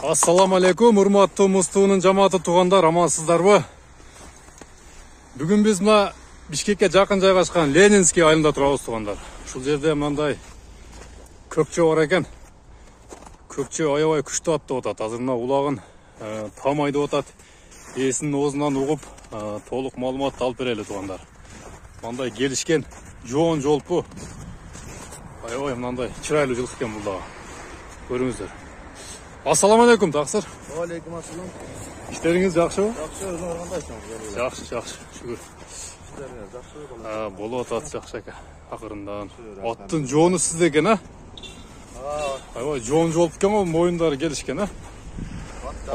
Assalamu alaikum, урматтуу Мустуунун жамааты туугандар, амансыздарбы? Бүгүн биз мына Бишкекке жакын жайгашкан Ленинский айылында турабыз туугандар. Ушул жерде мындай көкчө бар экен. Көкчө аябай күчтүү аттап атат. Азыр мына улагын там айдап атат. Ээсинин оозунан угуп, толук маалыматты алып берели туугандар. Мындай келишкен жоон жолпу. Аябай мындай чырайлуу жылкы экен бул дагы. Көрүңүздөр. Assalamu alaikum, тақсыр. Алейкум ассалам. İşleriniz жақсы? Жақсы, өзің қандайсың? Жақсы, шүгір. İşleriniz жақсы. Болот ат жақсы екен. Ақырындан. Аттың жоны сізде екен, а? Айбай, жон жолып екен ғой, мойындары келішкен, а?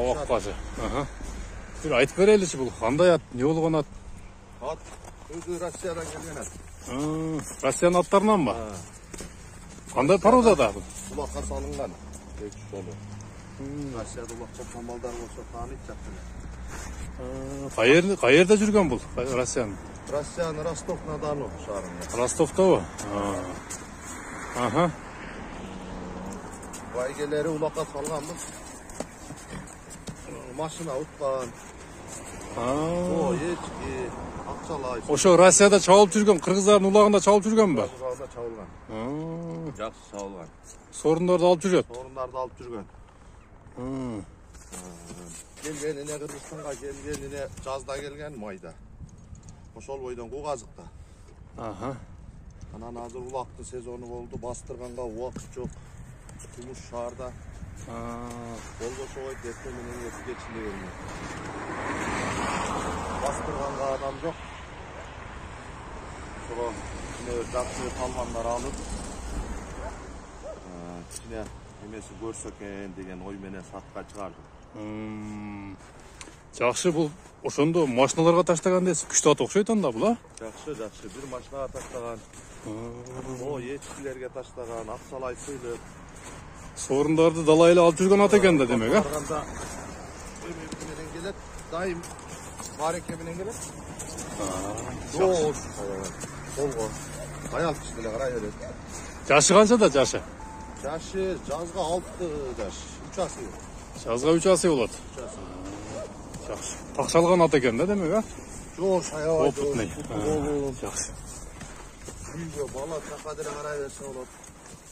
Ауақ башы. Bir айтып береліші бұл. Қандай ат? Не болған ат? Ат өзі Россиядан келген ат. Россияның аттарынан ба? Қандай породада бұл? Бұлаққа салынған. Тек жолы. Россияда улақ қопқан балдар болса танып жақтың. Қайерде жүрген бұл, Россияның? Россияның Ростов-на-Дону шаарында. Ростовта ба? Байгелері улаққа салғанбыз. Машина ұтқан. Ечки, ақшалай. Ошо Россияда чабылып жүрген, қырғыздардың улағында чабылып жүрген ба? Улағында чабылған. Жақсы чабылған. Сорындарды алып жүрет? Сорындарды алып жүрген. Келгеніне Қырғызстанға келгеніне жазда келген майда. Ошол бойдан Қоғазықта. Анан азыр улақты сезону болду, бастырганга убакыт жок. Жұмыс шаарда. Болбосо ой эртең менен кечинде келмек. Бастырганга адам жок. Ошого кичине жакшы калгандар алып, кичине эмеси көрсө экен деген ой менен сатка чыгардым. Жакшы, бул ошондо машиналарга таштаган дейсиз. Күчтүү ат окшойт анда бул, а? Жакшы, бир машинага таштаган. Ечкилерге таштаган, акчалай сыйлып. Сорындарды далай эле алып жүргөн ат экен да демек, а? Барганда өймөкү менен келет, дайым бареке менен келет. Жол, колго. Аял киши деле карай берет. Жашы канчада жашы? Жашы жазга 6 жаш, 3 асы. Жазга 3 асы болот. Жакшы. Такшалган ат экен да демек, а? Жок, аябай опытный. Жакшы. Үйгө бала чака деле карай берсе болот.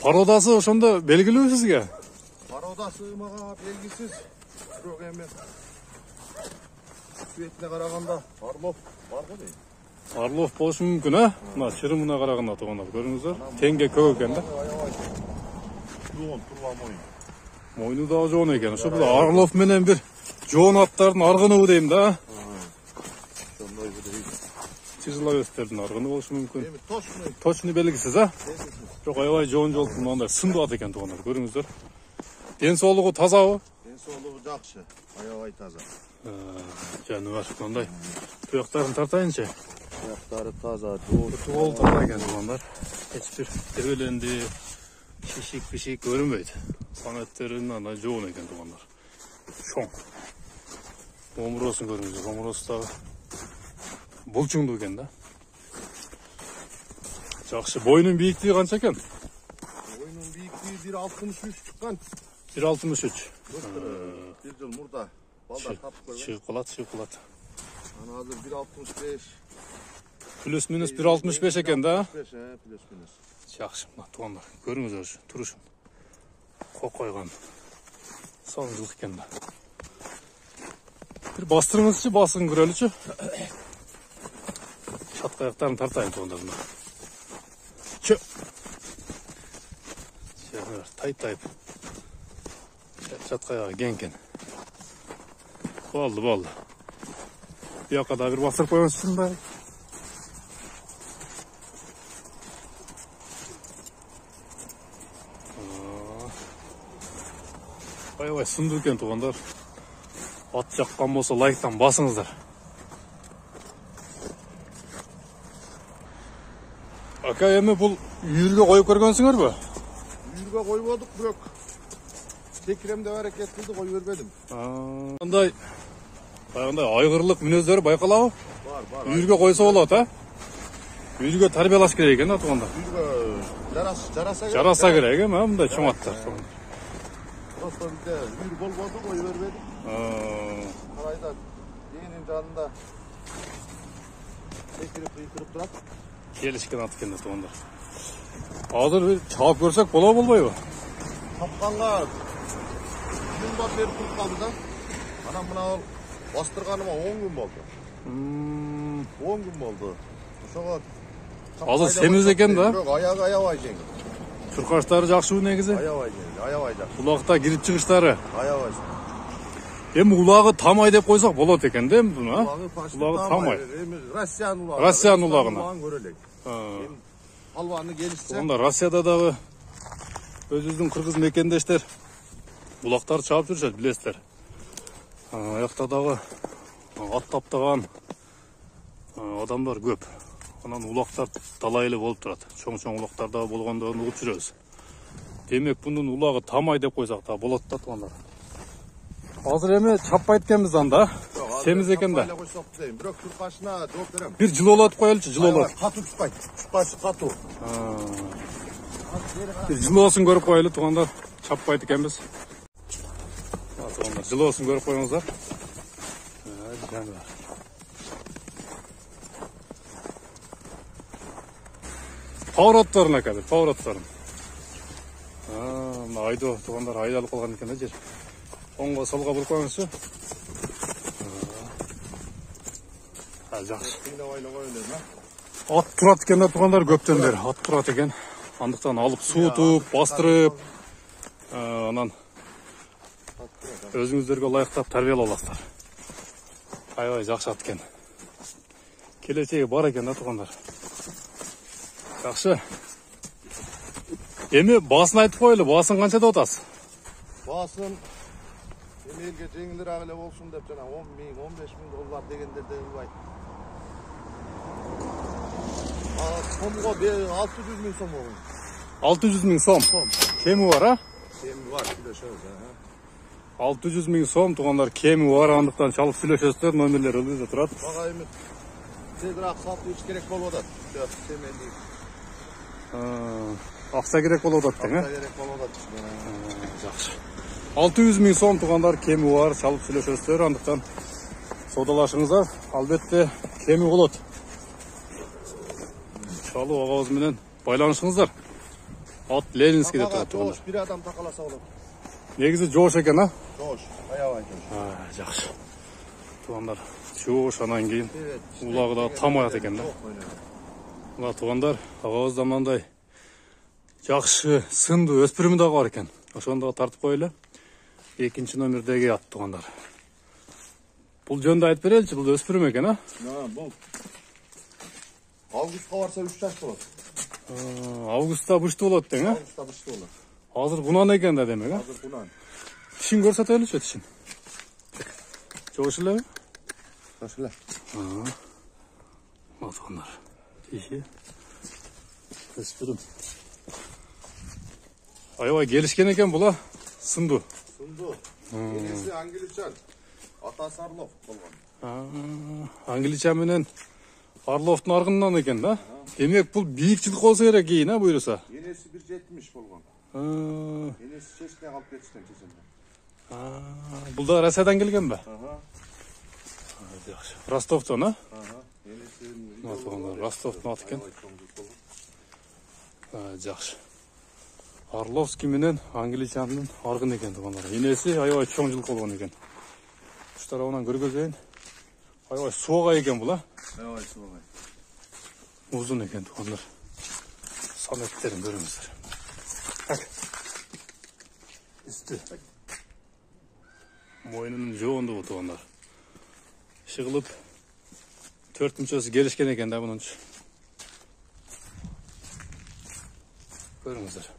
Пародасы ошондо белгилүү сизге? Пародасы мага белгисиз. Бирок эми светине караганда Орлов бар го дейм. Орлов болушу мүмкүн, а? Мына чырымына караганда туугандар, көрүңүздөр. Теңге көк экен да. Жоон, турган мойын. Мойну дагы жоон экен. Ошо бул Орлов менен бир жоон аттардын аргыныбы дейм да. Ошондой бир Тяжело өстөрдүн аргыны болушу мүмкүн. эми точный. Точный белгисиз, а? Жок, аябай жоон жолтун мындай сындуу ат экен туугандар, көрүңүздөр. Ден соолугу тазабы? Ден соолугу жакшы, аябай таза. Жаныбар мындай. Туяктарын тартайынчы. Туяктары таза, Тоол таза экен туугандар. Эч бир дебеленди, шишик көрүнбөйт. Санеттерин ана жоон экен туугандар. Чоң. Омуросун көрүңүздөр, омуросу дагы булчуңдуу экен да. Жакшы, бойунун бийиктиги канча экен? Бойунун бийиктиги 1.63 чыккан. 1.63. Бир жыл мурда балдар тапып көргөн. Чыгып калат. Ана азыр 1.65. Плюс минус 1.65 экен да? Плюс минус. Жакшы, мына туугандар, көрүңүздөр, турушун. Кокойгон. Соңжулук экен да. Бир бастырыңызчы, басын көрөлүчү. Шатка аяктарын тартайын туугандар мына. Чö. Тайып. Шатка аягы кеңкен. Болду. Буяка да бир бастырып коюңузчу да. Аябай сындуу экен туугандар. Ат жаккан болсо лайктан басыңыздар. Ака, эми бул үйүргө коюп көргөнсүңөрбү? Үйүргө койбодук, бирок секиремде аракет кылды, кой бербедим. Кандай айгырлык мүнөздөрү байкалабы? Бар. Үйүргө койсо болот, а? Үйүргө тарбиялаш керек экен, туугандар. Үйүргө жараса керек. Жараса керек, мындай чоң аттар. Prosto bizde bir bolmadı koyu vermedik. Karayda yeğenin canında tekirip durat. Gelişken atken tuğanlar. Hazır bir çağıp görsek bola bolmay mı? Kapkanға yılda berip turup kaldı da. Anam buna bastırganıma 10 gün oldu. 10 gün oldu. Uşağa Hazır semiz eken da. Ayavay жеңіл. Çurkaçları жақсы негізі. Ayavay жақ. Kulakta girip çıkışları. Ayavay. Hem ulağı tamay деп қойсақ болады екен де бұны. Ulağı tamay. Россияның улағы. Россияның улағына. Улағын көрелек. Албаны келішсе. Онда Россияда дағы өзіміздің қырғыз мекендештер улақтар чабып жүршеді, білесіздер. Аяқта дағы ат таптаған адамдар көп. Онан улақтар талайлы болып тұрады. Чоң-чоң улақтарда болғандығын ұғып жүрөбүз. Демек бұның улағы тамай деп қойсақ та болады да туғандар. Hazır эми чаппай эткенбиз анда. Сemiz экен да. Бирок туркашына жооп берем. Бир жылоолатып коелучу, жылоолатып. Катуу түспайт. Чукпашы катуу. Бир жылоосун көрүп коелу тугандар. Чаппайт экенбиз. Тугандар, жылоосун көрүп коюңуздар. Павроттарын акадыр, павроттарын. Мына айдоо тугандар айдалып калган экен да жер. Оңға солға бұрып қойыңызшы. Жақсы. Ат тұрат екен да туғандар көптен бері. Ат тұрат екен. Андықтан алып суытып, бастырып, анан өзіңіздерге лайықтап тәрбиелі оласыздар. Айбай жақсы ат екен. Келешегі бар екен да туғандар. Жақсы. Эми басын айтып қойлы, басын қаншада отасыз? Басын Emelge жеңілдер ағылы болсын деп жана 10 миң, 15 миң доллар дегендер де ылбай. Сомға 600 миң сом болын. 600 миң сом? Кеми бар, а? Кеми бар, сүйлөшөбүз. 600 миң сом туғандар кеми бар, андықтан чалып сүйлөшөсүздөр, номерлер ылдыда турат. Бага эми тезирээк сатып керек болуп атат. Семенди. Акча керек болуп атат тең, а? Акча керек болуп атат. Жакшы. 600 миң сом туғандар кеми бар, чалып сүйлөшөсүздөр, андықтан содалашыңыздар, албетте кеми болот. Чалуу агабыз менен байланышыңыздар. Ат Ленинскийде турат туғандар. Бир адам такаласа болот. Негизи жоош экен, а? Жоош, аябай жоош. Жакшы. Туғандар жоош, анан кийин улагы да тамаят экен да. Мына туғандар агабыз да мындай жакшы сындуу өспүрүмү дагы бар экен. Ошондо тартып коелу. Экинчи номердеги ат туғандар. Бул жөнүндө айтып береличи, бул өспүрүм экен, а? Бул августка барса 3 жаш болот. Августта быштуу болот тең, а? Августта быштуу болот. Азыр бунан экен да демек, а? Азыр бунан. Тишин көрсөтөлүчү, тишин. Жоош элеби? Жоош эле. Туғандар. Тиши. Өспүрүм. Аябай келишкен экен бул, а? Сындуу. Сындуу. Энеси Англичан. Атасы Орлов болгон. Англичан менен Орловдун аргынан экен да? Демек бул бийик жылкы болсо керек кийин, а, буйруса? Энеси 1.70 болгон. Энеси чечкине калып кетиштен чеченде. Бул да Россиядан келген бе? Жакшы. Ростовдон, а? Энеси Ростовдун аты экен. Жакшы. Орловский менен Англичандын аргын экен тугандар. Энеси аябай чоң жылкы болгон экен. Уч тарабынан көргөзөйүн. Аябай суага экен бул, а? Аябай суага. Uzun eкен тугандар. Санеттерин көрүңүздөр. Үстү. Мойнунун жоондугу тугандар. Шыгылып 4 мүчөсү келишкен экен да мунунчу. Көрүңүздөр.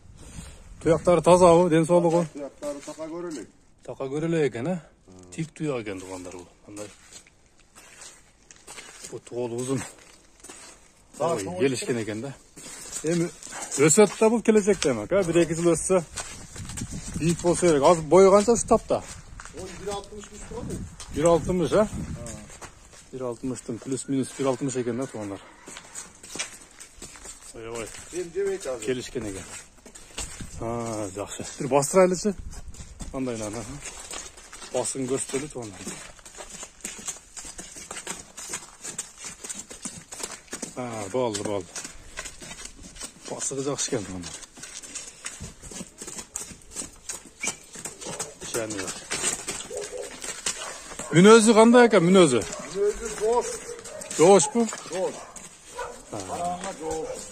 Туяктары тазабы, ден соолугу? Туяктары така көрөлүк. Така көрөлүк экен, а? Тик туяк экен тугандар бул. Мындай. Бу тоолу узун. Gelişken eкен да. Эми өсөт да бул келечекте эмек, а? 1-2 жыл өссө бийик болсо керек. Азыр бою канча ушу тапта? 1.60 болду. 1.60, а? 1.60'тын плюс-минус 1.60 экен да тугандар. Аябай. Эми жебейт азыр. Келишкен экен. Жакшы. Бир бастырайлычы. Андай нана. Басын көрсөтөлү тугандар. Болду. Басыгы жакшы экен тугандар. Чаны бар. Мүнөзү кандай экен, мүнөзү? Мүнөзү жоош. Жоошпу? Жоош. Караңга жоош.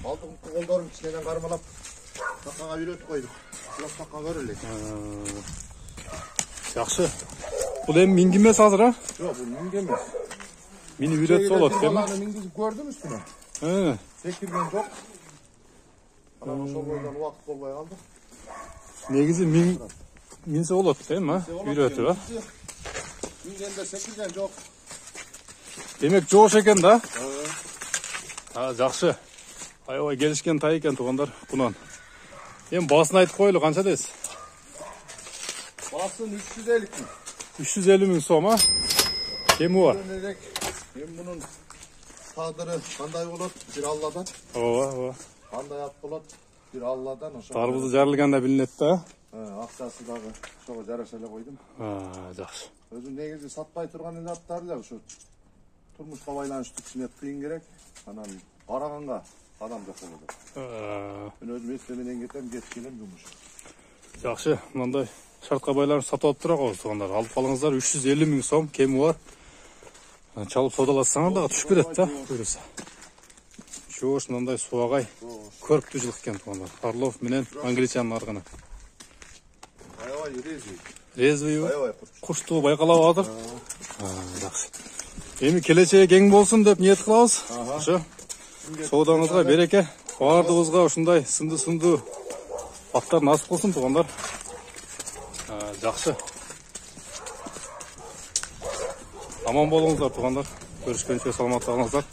Алдыңкы колдорун кичинеден кармалап такага үйрөтүп койдук. Кулап такка көрөлү. Жакшы. Бул эми минги эмес азыр, а? Жок, бул минге эмес. Мени үйрөтсө болот экенби? Баланы мингизип көрдүм үстүнө. Секирген жок. Анан ошол бойдон убакыт болбой калды. Негизи минсе болот эми, а? Үйрөтүп, а? Мингенде секирген жок. Демек жоош экен да? Жакшы. Аябай келишкен тай экен тугандар бунан. Эми басын айтып коелу, канча дейсиз? Басын 350 миң. 350 миң сом, а? Кеми бар? Эми мунун тагдыры кандай болот? Бир Алладан. Ооба. Кандай ат болот? Бир Алладан. Тарбузу жарылганда билинет да? Акчасы дагы ошого жараша эле койдум. Жакшы. Өзүм негизи сатпай турган эле аттар эле ушу турмушка байланыштуу кичине кыйын керек. Анан караганга адам жок болот. Мен өзүм эсте менен кетем, кетип келем жумуш. Жакшы, мындай шартка байланыш сатып алып тура коебуз тугандар. Алып калыңыздар, 350 миң сом кеми бар. Чалып содаласаңар дагы түшүп кетет да, буюрса. Жоош мындай суагай көрктүү жылкы экен тугандар. Орлов менен англичан арганы. Аябай резвый. Резвый. Аябай куштуу байкалап атыр. Жакшы. Эми келечеги кең болсун деп ниет кылабыз. Ошо. Соодаңызга береке. Бардыгыбызга ушундай сынды аттар насып кылсын тугандар. Жакшы. Аман болуңуздар тугандар. Көрүшкөнчө саламатта калыңыздар.